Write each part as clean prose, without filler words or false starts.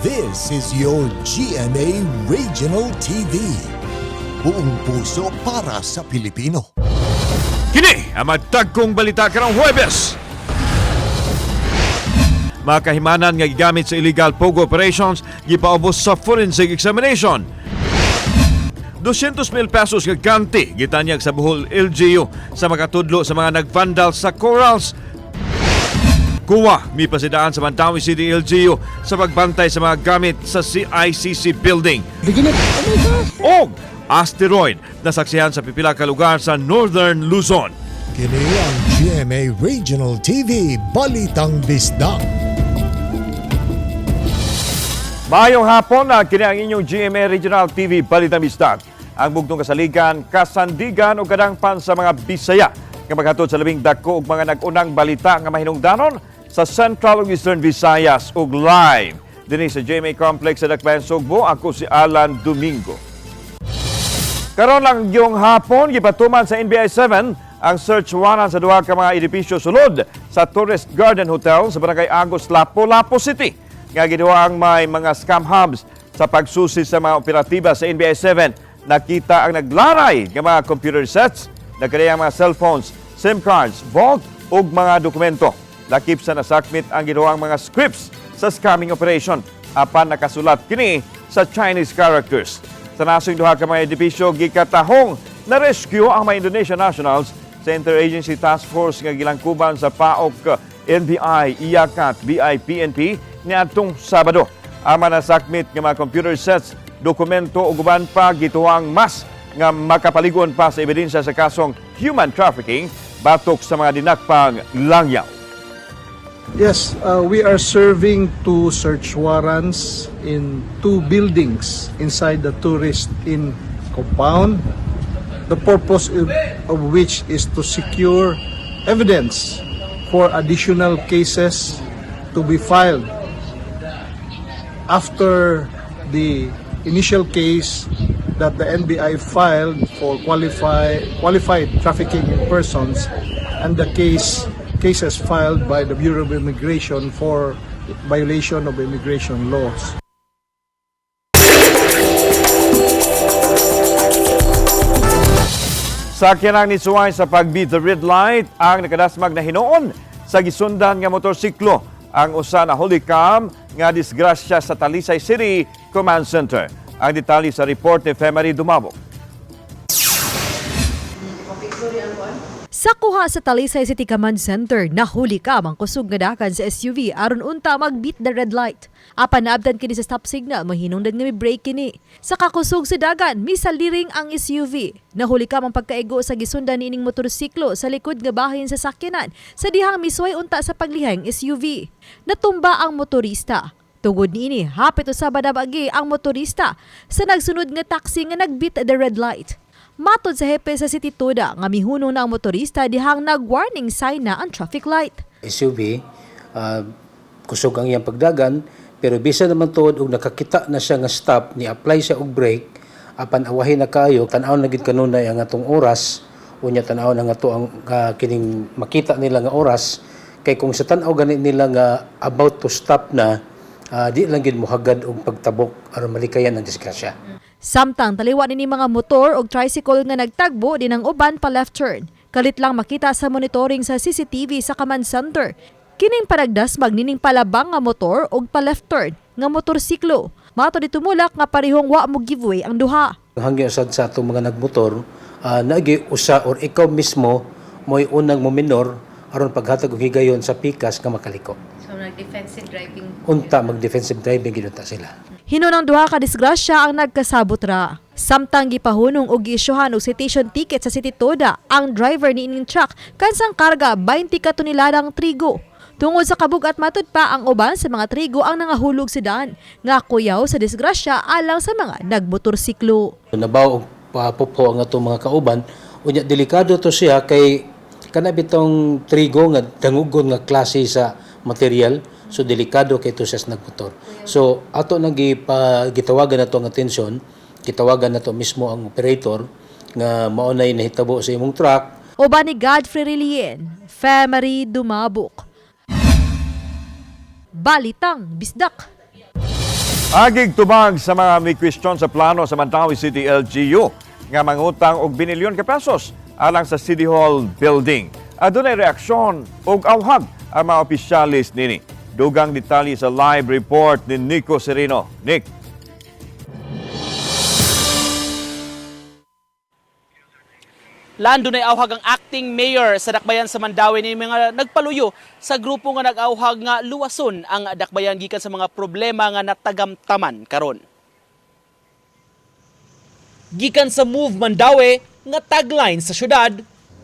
This is your GMA Regional TV. Buong puso para sa Pilipino. Kini ang magtagkong balita karong Huwebes. Mga kahimanan nga gigamit sa illegal pogo operations gipaubos sa forensic examination. 200,000 pesos nga ganti gitanyag sa Bohol LGU sa makatudlo sa mga nagvandal sa corals. Kuwa mi pasidaan sa Mandawi City LGU sa pagbantay sa mga gamit sa CICC building. O asteroid na saksihan sa pipila ka lugar sa Northern Luzon. Kini ang GMA Regional TV Balitang Bisdak. Mayong hapon na kini ang inyong GMA Regional TV Balitang Bisdak. Ang bugtong kasaligan, kasandigan o kadangpan sa mga Bisaya nga maghatod sa labing dako ug mga nag-unang balita nga mahinungdanon sa Central ug Eastern Visayas ug live dinhi sa GMA Complex sa Dakbayan Sugbo. Ako si Alan Domingo. Karon lang yung hapon gipatuman sa NBI 7 ang search warrant sa duha ka mga edipisyo sulod sa Tourist Garden Hotel sa Barangay Agos, Lapu-Lapu City. Nga giduang may mga scam hubs sa pagsusi sa mga operatiba sa NBI 7. Nakita ang naglaray ng mga computer sets, nagkadayang mga cellphones, SIM cards, vault ug mga dokumento. Lakip sa nasakmit ang giduang mga scripts sa scamming operation. Apan nakasulat kini sa Chinese characters. Sa nasong duha ka mga edipisyo gikatahong na-rescue ang mga Indonesian nationals sa Interagency Task Force nga gilangkuban sa PAOK, NBI, IACAT, BI-PNP niadtong Sabado. Ang manasakmit nga mga computer sets, dokumento o guban pa gituang mas nga makapaligon pa sa ebidensya sa kasong human trafficking batok sa mga dinakpang langyaw. Yes, we are serving 2 search warrants in 2 buildings inside the tourist inn compound. The purpose of which is to secure evidence for additional cases to be filed after the initial case that the NBI filed for qualified trafficking in persons and the cases filed by the Bureau of Immigration for violation of immigration laws. Sa kinang nisuway sa pag-beat the red light ang nakadasmag na hinoon sa gisundan nga motorsiklo ang usa na holicam nga disgrasya sa Talisay City Command Center. Ang detalye sa report ni Femari Dumabok. Sa kuha sa Talisay City Command Center, nahuli ka ang kusog nga dakan sa SUV aron unta mag-beat the red light. Apan naabdan kini sa stop signal, mahinungdan nga may brake kini. Sa kakusog sa dagan, misaliring ang SUV. Nahuli ka ang pagkaigo sa gisundan niining motorsiklo sa likod nga bahin sa sakyanan sa dihang misway unta sa paglihang SUV. Natumba ang motorista. Tugod niini, hapit usab agi ang motorista sa nagsunod nga taxi nga nag-beat the red light. Matod sa hepe sa City Toda nga mihunong na ang motorista dihang nag-warning sign na ang traffic light. SUV, kusog ang iyang pagdagan, pero bisa naman tuod og nakakita na siya nga stop, ni-apply siya og brake, apan awahin na kayo, tanaw na gid kanunay ang atong oras, unya tanaw na nga to ang kining makita nila nga oras, kay kung sa tanaw gani nila nga about to stop na, di lang gid mohagad og pagtabok aron malikayan ang disgrasya. Samtang taliwa ni mga motor o tricycle nga nagtagbo din ang uban pa left turn. Kalit lang makita sa monitoring sa CCTV sa Command Center. Kining panagdasmag nining palabang nga motor o pa left turn nga motorsiklo. Mato di tumulak nga parihong wa mo giveaway ang duha. Hangyo sad sa atong mga nagmotor, naagi usa or ikaw mismo mo'y unang mo minor aron paghatag og higayon sa pikas nga makaliko. So nag-defensive driving. Unta mag-defensive driving ginunta sila. Hinunang duha ka disgrasya ang nagkasabot ra. Samtang gipahunong og giisyuhan og citation ticket sa City Toda ang driver ni ining truck kansang karga 20 ka toneladang trigo. Tungod sa kabugat matud pa ang uban sa mga trigo ang nangahulog sa daan nga kuyaw sa disgrasya alang sa mga nagmotorsiklo. Nabaw og papupo ang atong mga kauban, unya delikado to siya kay kana bitong trigo nga dangugon nga klase sa material. So delikado kay to siya sa nagmotor. So ato nang gitawagan nato ang atensyon, gitawagan nato mismo ang operator nga maunay nahitabo sa imong truck. Uban ni Godfrey Relien, Femari Dumabok. Balitang Bisdak. Agig tubag sa mga may question sa plano sa Mandawi City LGU nga mangutang og binilyon ka pesos alang sa City Hall building. Adunay reaksyon og awhag ang mga opisyalis nini. Dugang detalye sa live report ni Nico Serino. Nick. Lando na awhag ang acting mayor sa Dakbayan sa Mandawi ni mga nagpaluyo sa grupo nga nag-awhag nga luwason ang Dakbayan gikan sa mga problema nga natagamtaman karon. Gikan sa Move Mandawi nga tagline sa syudad,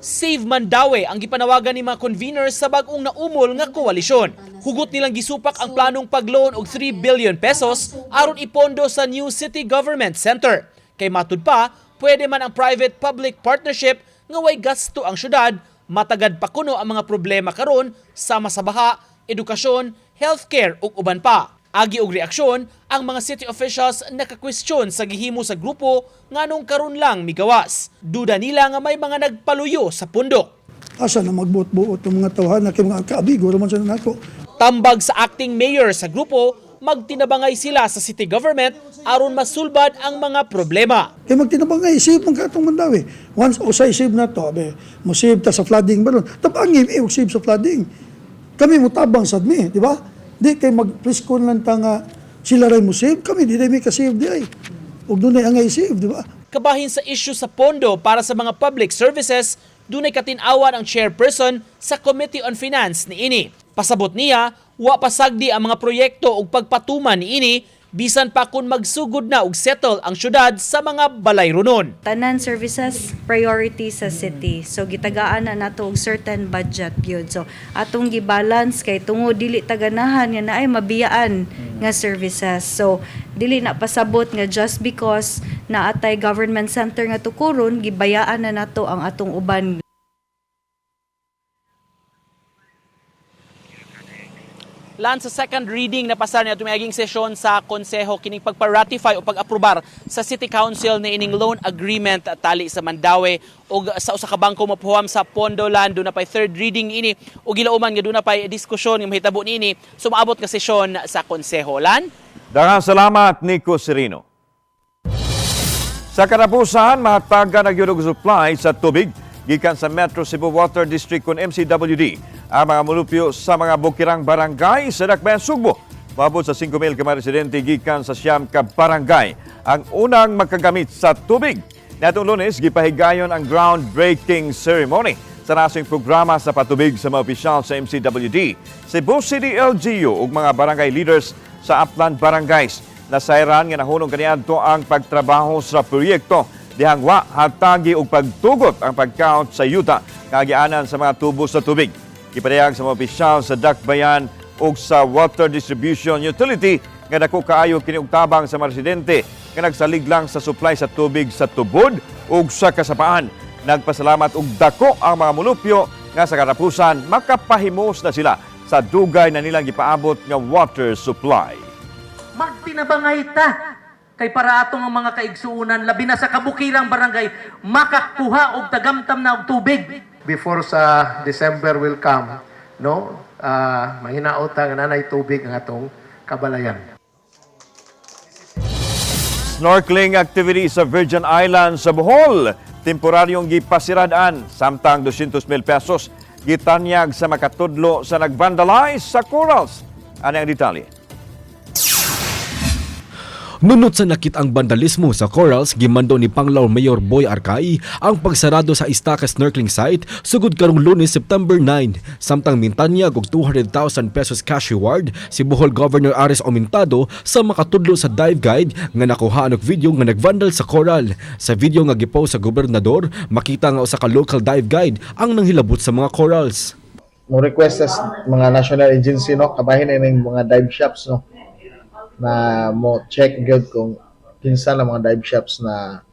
Save Mandawi ang gipanawagan ni mga conveners sa bag-ong naumol nga koalisyon. Hugot nilang gisupak ang planong pagloan og 3 billion pesos aron ipondo sa new City Government Center. Kay matud pa, pwede man ang private-public partnership nga way gasto ang syudad, matagad pa kuno ang mga problema karon sama sa baha, edukasyon, healthcare ug uban pa. Agi og reaksyon ang mga city officials nakakwestiyon sa gihimo sa grupo nganong karon lang migawas. Duda nila nga may mga nagpaluyo sa pundok. Asa na magbuot-buot ng mga tawhan na mga kaabigo raman sa nako. Tambag sa acting mayor sa grupo, magtinabangay sila sa city government aron masulbad ang mga problema. Kaya magtinabangay, save ang katong Mandawi. Once usay save na to, mo save ta sa flooding ba nun? Tabangin, save sa flooding. Kami mutabang sa admi, di ba? Di kay mag-preskon lang ta nga sila rin mo save, kami di may ka-save di ay. Huwag doon ay angay save, di ba? Kabahin sa issue sa pondo para sa mga public services, dunay katinawan ang chairperson sa Committee on Finance ni ini. Pasabot niya, wa pasagdi ang mga proyekto ug pagpatuman ni ini bisan pa kun magsugod na og settle ang syudad sa mga balay runon. Tanan services priority sa city. So gitagaan na nato og certain budget gyud. So atong gibalance kay tungod dili taganahan nga naay mabiyaan nga services. So dili na pasabot nga just because naatay government center nga tukuron gibayaan na nato ang atong uban. Lan sa second reading na pasar niya tumiging sesyon sa konseho kining pagpa-ratify o pag-aprobar sa City Council ni ining loan agreement tali sa Mandawi o sa usa ka bangko mapuham sa Pondo Land. Doon na pa'y third reading ini o gilauman nga doon na pa'y diskusyon ng mahitabo ni ini sumaabot ka sesyon sa konseho. Lan? Daghang salamat, Nico Serino. Sa katapusan, mahatagan ang yun og supply sa tubig gikan sa Metro Cebu Water District kun MCWD ang mga mulupyo sa mga bukirang barangay sa Dakbayan, Sugbo. Maabot sa 5,000 ka mga residente gikan sa siyam ka barangay ang unang makagamit sa tubig. Natong Lunes, gipahigayon ang groundbreaking ceremony sa nasing programa sa patubig sa mga opisyal sa MCWD, Cebu City LGU ug mga barangay leaders sa Upland Barangays. Nasayran nga nahunong kaniadto ang pagtrabaho sa proyekto dihang wa hatagi og pagtugot ang pag-count sa yuta kagianan sa mga tubo sa tubig. Ipadayag sa mga opisyal sa Dakbayan ug sa Water Distribution Utility nga dako kaayo kini og tabang sa mga residente nga nagsalig lang sa supply sa tubig sa tubod ug sa kasapaan. Nagpasalamat og dako ang mga mulupyo nga sa katapusan makapahimos na sila sa dugay na nilang gipaabot nga water supply. Magtinabangay ta kay para atong ang mga kaigsuunan labi na sa kabukirang barangay makakuha og tagamtam na og tubig. Before sa December will come, no? Mahinaot ang nanay tubig ang atong kabalayan. Snorkeling activity sa Virgin Islands sa Bohol, temporaryong gipasiradaan samtang 200,000 pesos gitanyag sa makatudlo sa nagvandalize sa corals. Ano ang detalye? Nunot sa nakit ang vandalismo sa corals, gimando ni Panglao Mayor Boy Arcay ang pagsarado sa Estaca snorkeling site sugod karong Lunes, September 9. Samtang mintanyag og 200,000 pesos cash reward si Bohol Governor Ares Aumentado sa makatudlo sa dive guide nga nakuha og video nga nagvandal sa coral. Sa video nga gipost sa gobernador, makita nga usa ka local dive guide ang nanghilabot sa mga corals. Mo request as mga national agency, no, kabahin na yung mga dive shops, no, na mo check good kung kinsa na mga dive shops na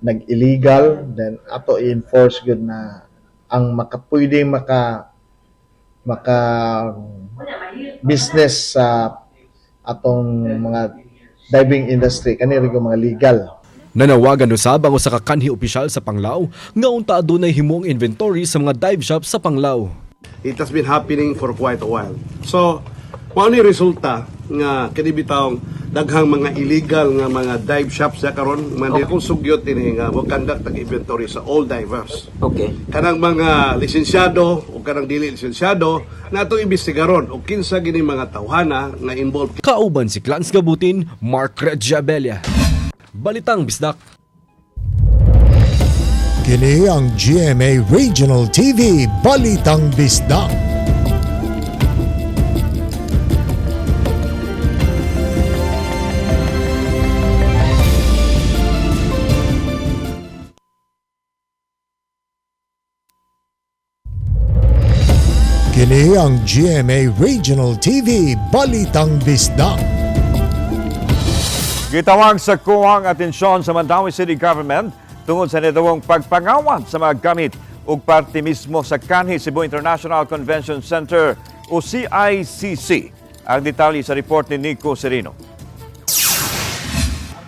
nag-illegal, then ato i-enforce good na ang pwedeng maka business sa atong mga diving industry kanira yung mga legal. Nanawagan usab ang usa ka kanhi opisyal sa Panglao nga unta adunay himong inventory sa mga dive shops sa Panglao. It has been happening for quite a while. So, mao ni resulta nga kini bitawng daghang mga illegal nga mga dive shops sa karon mandi akong sugyot ini nga mo conduct ng inventory sa all divers. Okay. Kanang mga lisensyado o kanang dili lisensyado nato imbestigaron o kinsa gini mga tawhana nga involved. Kauban si Clans Gabutin, Mark Redjabella. Balitang Bisdak. Kini ang GMA Regional TV Balitang Bisdak. Kini ang GMA Regional TV Balitang Bisdak. Gitawag sa kuwang atensyon sa Mandaue City Government tungod sa nitawong pagpangawat sa mga gamit ug parte mismo sa kanhi Cebu International Convention Center o CICC. Ang detalye sa report ni Nico Serino.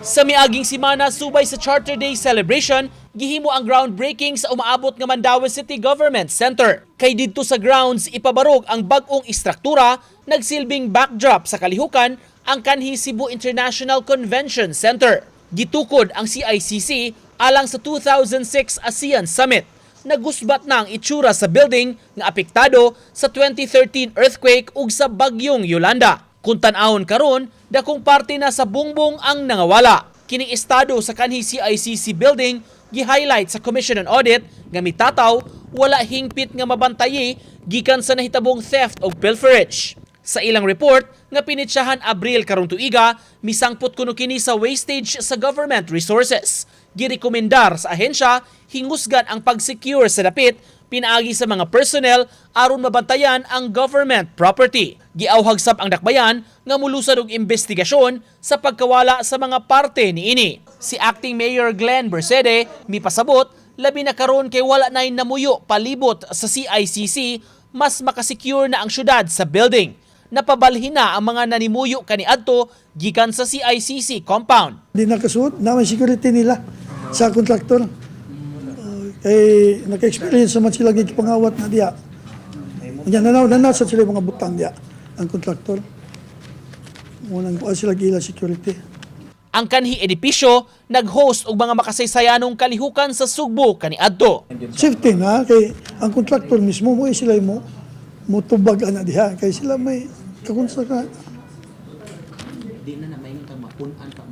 Sa miaging simana subay sa Charter Day celebration, gihimo ang groundbreaking sa umaabot nga Mandaue City Government Center. Kay didto sa grounds ipabarog ang bag-ong istruktura, nagsilbing backdrop sa kalihukan ang kanhi Cebu International Convention Center. Gitukod ang CICC alang sa 2006 ASEAN Summit. Nagusbat na ang itsura sa building nga apektado sa 2013 earthquake ug sa bagyong Yolanda. Kung tan-awon karon, dakong parte na sa bungbong ang nangawala. Kining estado sa kanhi CICC building gi-highlight sa Commission on Audit nga mitataw wala hingpit nga mabantayi gikan sa nahitabong theft o pilferage. Sa ilang report nga pinitsyahan Abril karong tuiga, misangpot kuno kini sa wastage sa government resources. Girekomendar sa ahensya hingusgan ang pag-secure sa dapit pinaagi sa mga personnel aron mabantayan ang government property. Giawhag sab ang dakbayan nga mulusad og investigasyon sa pagkawala sa mga parte niini. Si Acting Mayor Glenn Bersede mipasabot labi na karon kay wala nay namuyo palibot sa CICC, mas makasecure na ang syudad sa building. Napabalhin na ang mga nanimuyo kaniadto gikan sa CICC compound. Di nakasuot, naman security nila sa kontraktor. Kay naka-experience naman sila gigipangawat na diya. Yan nanasa sila mga butang diya ang kontraktor. Munang kuha sila gila security. Ang kanhi edipisyo nag-host og mga makasaysayanong kalihukan sa Sugbo kaniadto. Safety na kay ang kontraktor mismo mo sila mo tubag ana diha kay sila may kakonstruksyon. Di na may mapunan pa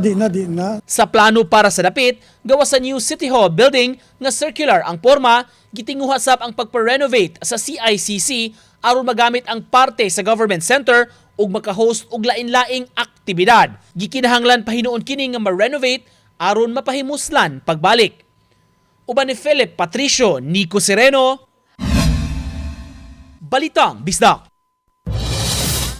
di na. Sa plano para sa dapit, gawa sa new City Hall building nga circular ang porma, gitinguha sab ang pagpa-renovate sa CICC aron magamit ang parte sa government center ug maka-host og lain-laing aktibidad. Gikinahanglan pahinuon kini nga ma-renovate aron mapahimuslan pagbalik. Uban ni Philip Patricio, Nico Sereno, Balitang Bisdak.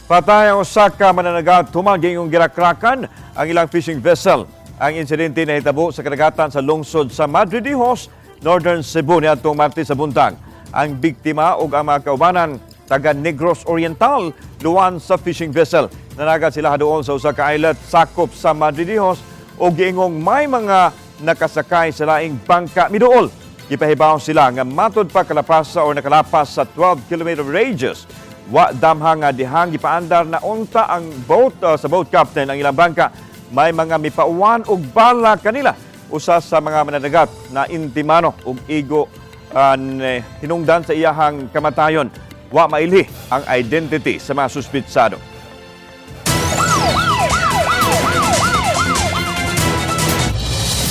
Patay ang usa ka mananagat tumaging yung girakrakan ang ilang fishing vessel. Ang insidente na hitabo sa kadagatan sa lungsod sa Madridijos, Northern Cebu niadtong Martes sa buntag. Ang biktima ug ang mga kaubanan taga Negros Oriental luwan sa fishing vessel. Nanagat sila doon sa usa ka islet sakop sa Madridijos ug giingong may mga nakasakay sa laing bangka miduol. Gipahibaw sila nga matud pa kalapasa o nakalapas sa 12-kilometer radius. Wa damhang nga dihang gipaandar na unta ang boat sa boat captain ang ilang bangka. May mga mipauwan og bala kanila. Usa sa mga mananagat na intimano og igo hinungdan sa iyahang kamatayon. Wa mailhi ang identity sa mga suspitsado.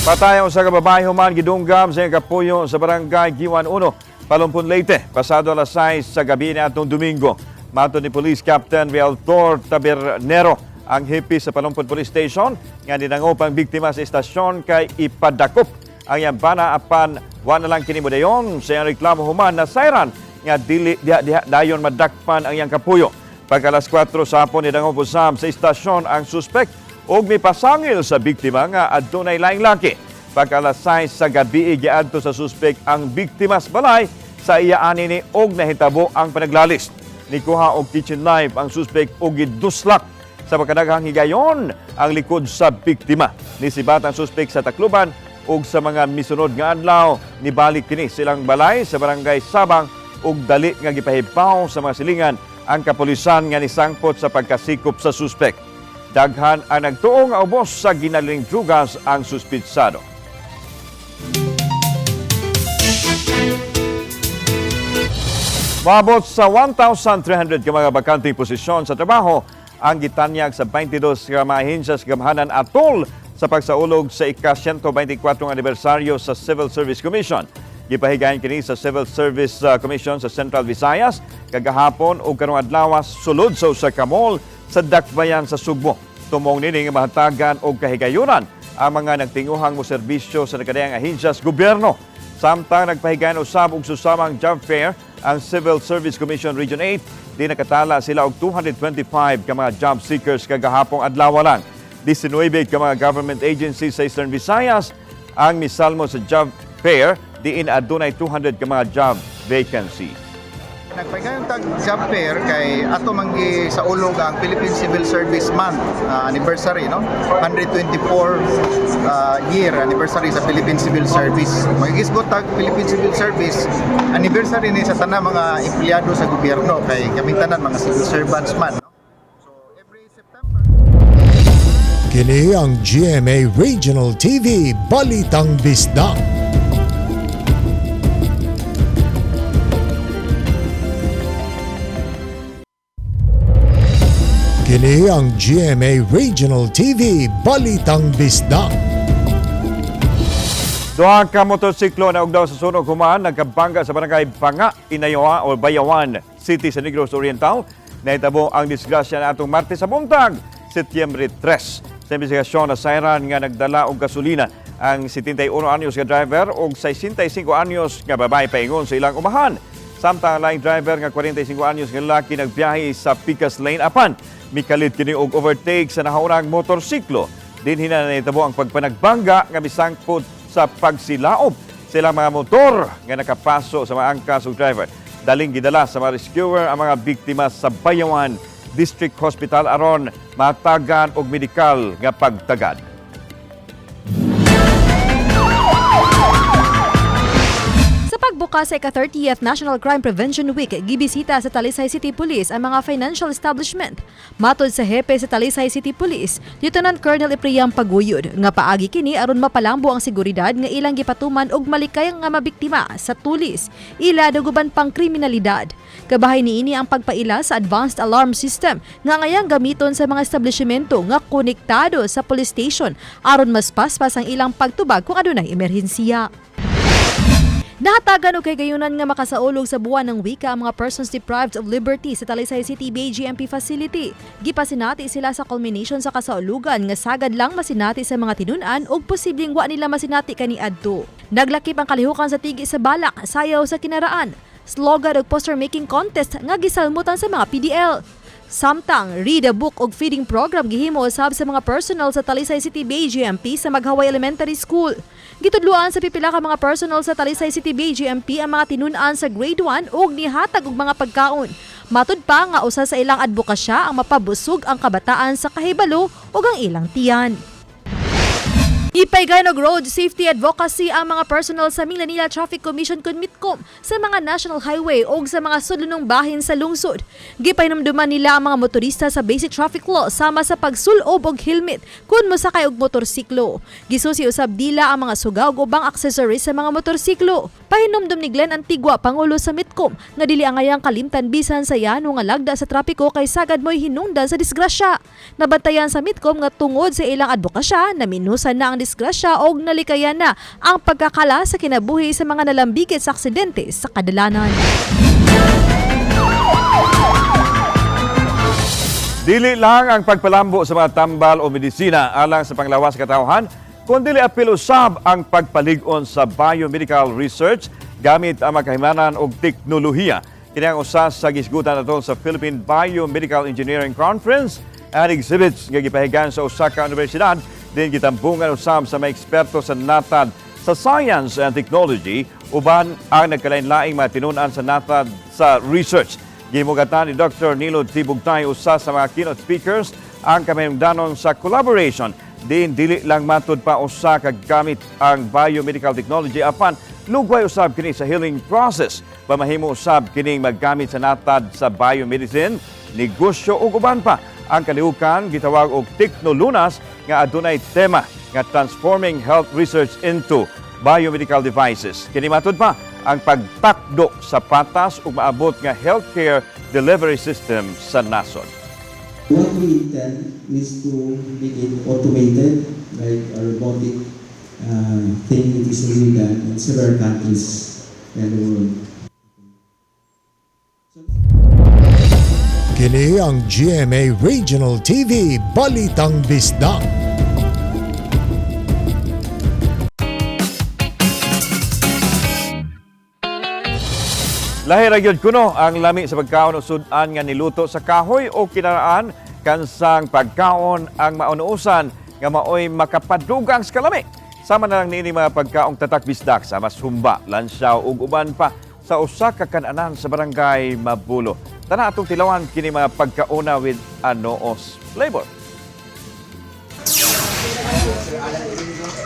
Patay ang usa ka babae human gidunggam sa kapuyo sa barangay Giwan 1. Palumpon Leyte, pasado alas 6 sa gabi na atong Domingo. Mato ni Police Captain Realtor Tabernero ang hipi sa Palumpon Police Station nga dinangop ang biktima sa istasyon kay ipadakop ang iyang bana apan wa na lang kini modayon sa iyang reklamo human na sayran nga dili dayon madakpan ang iyang kapuyo. Pagka alas 4 sa hapon nidangop usab sa istasyon ang suspect ug mipasangil sa biktima nga adunay laing laki. Pagka alas 6 sa gabi giadto sa suspect ang biktima sa balay sa iya ani ni og nahitabo ang panaglalis. Nikuha og kitchen knife ang suspect og giduslak sa pagkadaghang higayon ang likod sa biktima. Nisibat ang suspect sa Tacloban ug sa mga misunod nga adlaw nibalik kini silang balay sa barangay Sabang ug dali nga gipahibaw sa mga silingan ang kapulisan nga nisangpot sa pagkasikop sa suspect. Daghan ang nagtuong nga ubos sa ginaling drugas ang suspitsado. Maabot sa 1,300 ka mga bakanteng posisyon sa trabaho ang gitanyag sa 22 ka mga ahensya sa gamhanan atol sa pagsaulog sa ika-124 anibersaryo sa Civil Service Commission. Gipahigayon kini sa Civil Service Commission sa Central Visayas kagahapon ug karong adlaw sulod sa usa ka mall sa Dakbayan sa Sugbo. Tumong nini nga mahatagan og kahigayunan ang mga nagtinguhang mo serbisyo sa nakadayang ahensya sa gobyerno. Samtang nagpahigayon usab og susamang job fair ang Civil Service Commission Region 8, di nakatala sila og 225 ka mga job seekers kagahapong adlaw lang. 19 ka mga government agencies sa Eastern Visayas ang misalmo sa job fair, diin adunay 200 ka mga job vacancy. Nagpahigayon tag job fair kay ato manggi sa ulog ang Philippine Civil Service Month anniversary, no? 124 year anniversary sa Philippine Civil Service. Magigisgot tag Philippine Civil Service anniversary ni sa tanan mga empleyado sa gobyerno kay kaming tanan mga civil servants man. Kini ang GMA Regional TV Balitang Bisdak. Kini ang GMA Regional TV Balitang Bisdak. Duha ka motorsiklo na ugdaw sa sunog humaan nagkabangga sa barangay Panga, Inayawa o Bayawan City sa Negros Oriental. Nahitabo ang disgrasya na atong Martes sa buntag, Setyembre 3. Sa investigasyon na sayran nga nagdala og gasolina ang 71 anyos nga driver og 65 anyos nga babae paingon sa ilang umahan. Samtang laing driver nga 45 anyos nga lalaki nagbiyahe sa Picas Lane apan mikalit kini og overtake sa nahaunang motorsiklo. Dinhi na nahitabo ang pagpanagbangga nga misangpot sa pagsilaop sa ilang mga motor nga nakapaso sa mga angkas ug driver. Daling gidala sa mga rescuer ang mga biktima sa Bayawan District Hospital aron matagan og medikal nga pagtagad. Sa pagbukas sa ika-30th National Crime Prevention Week, gibisita sa Talisay City Police ang mga financial establishment. Matod sa hepe sa Talisay City Police, Lieutenant Colonel Ipriam Paguyod, nga paagi kini aron mapalambo ang seguridad nga ilang gipatuman og malikay nga mabiktima sa tulis, ila daguban pang kriminalidad. Kabahay niini ang pagpaila sa advanced alarm system nga ngayang gamiton sa mga establishmento nga konektado sa police station aron mas paspas ang ilang pagtubag kung adunay emerhensiya. Nahatagan og kagayunan nga makasaulog sa buwan ng wika ang mga persons deprived of liberty sa Talisay City BGMP facility. Gipasinati sila sa culmination sa kasaulugan nga sagad lang masinati sa mga tinun-an ug posibleng wa nila masinati kaniadto. Naglakip ang kalihukan sa tigi sa balak, sayaw sa kinaraan, slogan ug poster making contest nga gisalmutan sa mga PDL. Samtang read a book og feeding program gihimo usab sa mga personnel sa Talisay City BGMP sa Maghaway Elementary School. Gitudluan sa pipila ka mga personnel sa Talisay City BGMP ang mga tinun-an sa grade 1 ug nihatag og mga pagkaon. Matud pa nga usa sa ilang advokasya ang mapabusog ang kabataan sa kahibalo ug ang ilang tiyan. Ipaygayon og road safety advocacy ang mga personnel sa Manila Traffic Commission Mitcom sa mga national highway o sa mga sudlunong bahin sa lungsod. Gipahinumduman nila ang mga motorista sa basic traffic law sama sa pagsulob og helmet kun mosakay og motorsiklo. Gisusi usab dila ang mga suga ug ubang accessories sa mga motorsiklo. Pahinumdum ni Glenn Antigua, Pangulo sa Mitcom, nga dili angayang kalimtan bisan sa yano nga lagda sa trapiko kay sagad mo'y hinungdan sa disgrasya. Nabantayan sa Mitcom nga tungod sa ilang advokasya na minusan na ang disgrasya og nalikayan na ang pagkakala sa kinabuhi sa mga nalambigit sa aksidente sa kadalanan. Dili lang ang pagpalambo sa mga tambal o medisina alang sa panglawas sa katawhan, kundi apil usab ang pagpalig-on sa biomedical research gamit ang makahimanan og teknolohiya. Kini ang usa sa gisgutan atol sa Philippine Biomedical Engineering Conference and exhibits nga gipahigayon sa usa ka universidad din gitambungan usab sa mga eksperto sa natad sa science and technology uban ang nagkalain-laing mga tinun-an sa natad sa research. Gimugatan ni Dr. Nilo Tibugtay usa sa mga keynote speakers ang kamahimdanon sa collaboration din dili lang matud pa usa ka gamit ang biomedical technology apan lugway usab kini sa healing process. Pamahimo usab kining maggamit sa natad sa biomedicine, negosyo ug uban pa Ang kalihukan gitawag og Teknolunas nga adunay tema nga transforming health research into biomedical devices. Kini matud pa ang pagtakdo sa patas ug maabot nga healthcare delivery system sa nasod. What we intend is to make it automated, like a robotic thing that is already done in several countries in the world. Kini ang GMA Regional TV Balitang Bisdak. Lahi ra gyud kuno ang lami sa pagkaon ug sudan nga niluto sa kahoy o kinaraan kansang pagkaon ang maunuusan nga maoy makapadugang sa kalami. Sama na lang niini mga pagkaong tatak bisdak sa Humba, Lansaw ug uban pa sa usa ka kan-anan sa barangay Mabulo. Tana atong tilawan kini mga pagkauna with anoos flavor.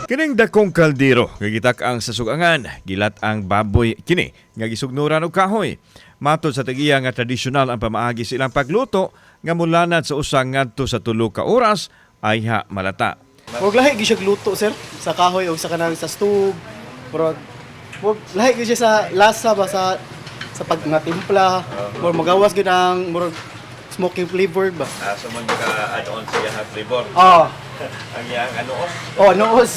Kining dakong kaldero nga gitak-ang sa sugangan, gilat ang baboy kini nga gisugnuran og kahoy. Matod sa tagiya nga tradisyonal ang pamaagi silang pagluto nga mulanad sa usa ngadto sa 3 ka oras ay malata. Huwag lahi gyud siya luto sir sa kahoy o sa kanang sa stove. Pero huwag lahi gyud siya sa lasa ba sa pag nga timpla or magawas gyud ang murag smoky flavored ba. So magka-add-on siya flavor. Ang iyang anoos. Anoos.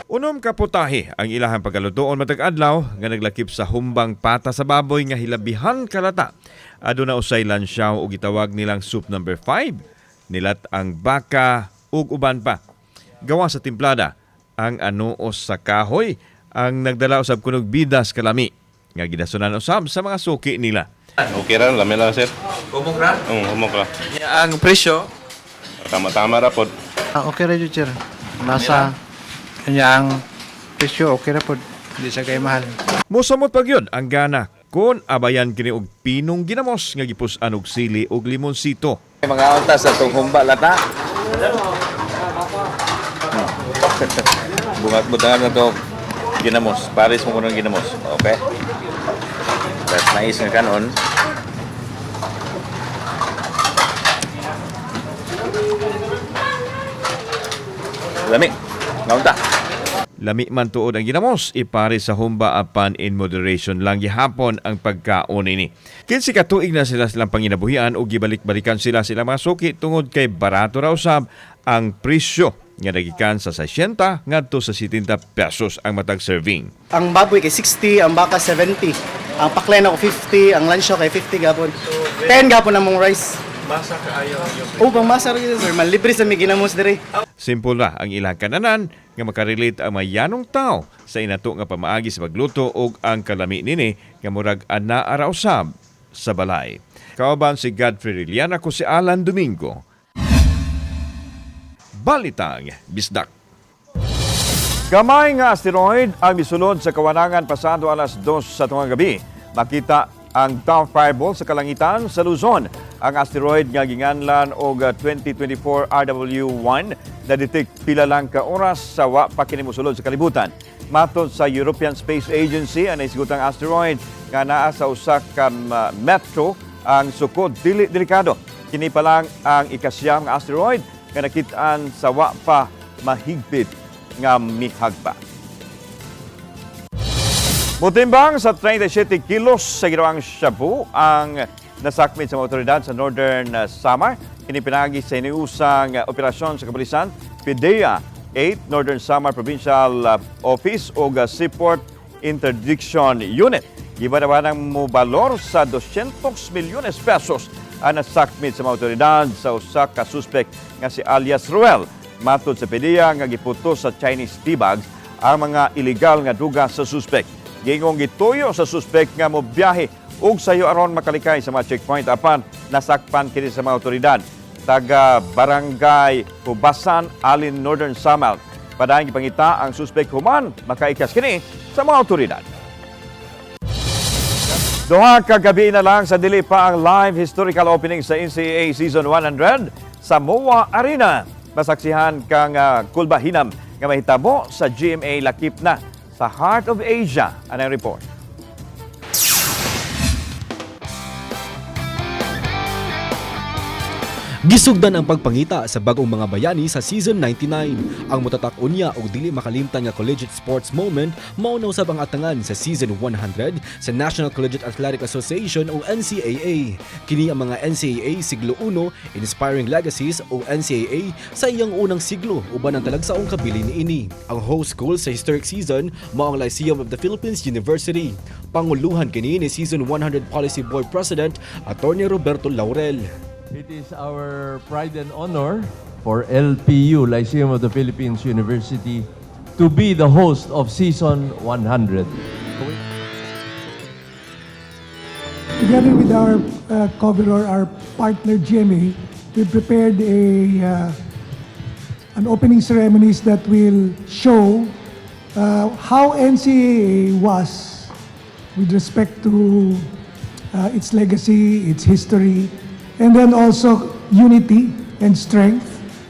Unom ka putahe ang ilahang pagkalutoon matag adlaw nga naglakip sa humbang pata sa baboy nga hilabihan kalata. Aduna usay lansyaw og gitawag nilang soup number 5. Nilat ang baka ug uban pa. Gawa sa timplada ang anoos sa kahoy ang nagdala usab kunog bidas kalami nga gidasunan usab sa mga suki nila. Okay ra, lami lang sir. Humok ra? Humok ra. Ang presyo? Tama-tama ra pod. Okay ra jud sir. Nasa kanya ang presyo okay ra pod. Hindi siya kay mahal. Mosamot pag yun ang gana kun abayan kini og pinong ginamos nga gipus-an og sili og limonsito. Mga unta sa tong humba lata. Bungat-bungan na to ginamos. Paris mo kunang ginamos. Okay? That's mais nga kanon. Lami. Ngaunta. Lami man tuod ang ginamos, ipare sa humba apan in moderation lang gihapon ang pagkaon ini. Kinsi ka tuig na silang panginabuhian o gibalik-balikan sila mga suki tungod kay barato raw sab ang presyo nga nagikan sa 60 ngadto sa 70 pesos ang matag serving. Ang baboy kay 60, ang baka 70. Ang paklen ako 50, ang lansyo kay 50 gapon. 10 gapon ang mong rice. Masa ka ayaw. Pang masa rin sir, malibre sa may ginamos dire. Simple ra ang ilang kananan nga makarelate ang mayanong tao sa inato nga pamaagi sa pagluto ug ang kalami nini nga murag ana ara usab sa balay. Kauban si Godfrey Liliana ko si Alan Domingo. Balitang Bisdak. Gamay nga asteroid ang misulod sa kawanangan pasado alas 2 sa tungang gabi. Makita ang Taw Fireball sa kalangitan sa Luzon. Ang asteroid nga ginganlan og 2024 RW1 na detect pila lang ka oras sa wa pa kini mosulod sa kalibutan. Matod sa European Space Agency ang naisgutang asteroid nga naa sa usa ka metro ang sukod dili delikado. Kini pa lang ang ikasyam nga asteroid nga nakitaan sa wa pa mahigpit nga mihagpa. Mutimbang sa 37 kilos sa ginawang shabu ang nasakmit sa mga otoridad sa Northern Samar. Pinipinagi sa iniusang operasyon sa kapulisan, PDEA 8 Northern Samar Provincial Office o Seaport Interdiction Unit. Gibanabanang mo balor sa 200 milyones pesos ang nasakmit sa mga otoridad sa usa ka suspect nga si alias Ruel. Matod sa PDEA nga giputos sa Chinese tea bags ang mga illegal nga druga sa suspect. Gingong gituyo sa suspect nga mo biyahe ug sayo aron makalikay sa mga checkpoint apan nasakpan kini sa mga otoridad. Taga Barangay Hubasan, Alin, Northern Samar. Padayon gipangita ang suspect human makaikas kini sa mga otoridad. Duha ka gabi na lang sa dili pa ang live historical opening sa NCAA Season 100 sa MOA Arena. Masaksihan kang kulbahinam nga mahitabo sa GMA lakip na sa Heart of Asia. Anong report? Gisugdan ang pagpangita sa bagong mga bayani sa Season 99. Ang mutatak unya og dili makalimtan nga collegiate sports moment mao na usab ang atangan sa Season 100 sa National Collegiate Athletic Association o NCAA. Kini ang mga NCAA Siglo 1 Inspiring Legacies o NCAA sa iyang unang siglo uban ang talagsaong kabili niini. Ang host school sa historic season mao ang Lyceum of the Philippines University. Panguluhan kini ni Season 100 Policy Board President Attorney Roberto Laurel. It is our pride and honor for LPU, Lyceum of the Philippines University, to be the host of Season 100. Together with our coverer, our partner GMA, we prepared an opening ceremonies that will show how NCAA was with respect to its legacy, its history, and then also unity and strength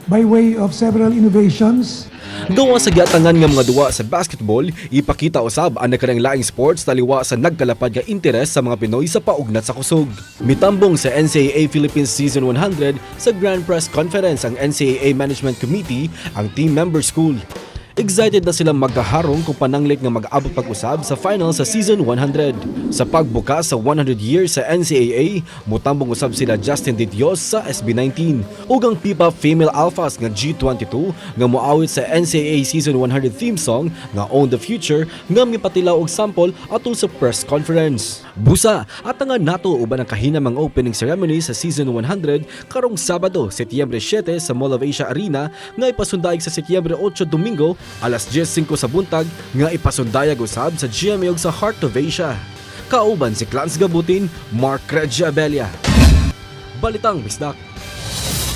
by way of several innovations. Duwa sa giatangan nga mga duwa sa basketball, ipakita usab ang laing sports taliwa sa nagkalapad nga interes sa mga Pinoy sa paugnat sa kusog. Mitambong sa NCAA Philippines Season 100 sa Grand Press Conference ang NCAA Management Committee, ang team member school. Excited na silang magkaharong kung pananglit nga mag-abot pag-usab sa final sa Season 100. Sa pagbukas sa 100 years sa NCAA, mutambong usab sila Justin De Dios sa SB19 ug ang Pipa Female Alphas nga G22 nga moawit sa NCAA Season 100 theme song nga Own the Future nga mipatilaw og sample atol sa press conference. Busa, atangan nato uban ang kahinamang opening ceremony sa Season 100 karong Sabado, Setyembre 7 sa Mall of Asia Arena nga ipasundaig sa Setyembre 8 Domingo alas 10:05 sa buntag nga ipasundayag usab sa GMA ug sa Heart of Asia. Kauban si Clans Gabutin, Mark Regia Abella. Balitang Bisdak.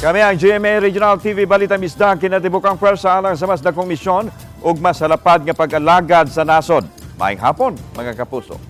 Kami ang GMA Regional TV Balitang Bisdak kinatibukang pwersa alang sa mas dakong misyon ug mas halapad nga pag-alagad sa nasod. Maayong hapon mga kapuso.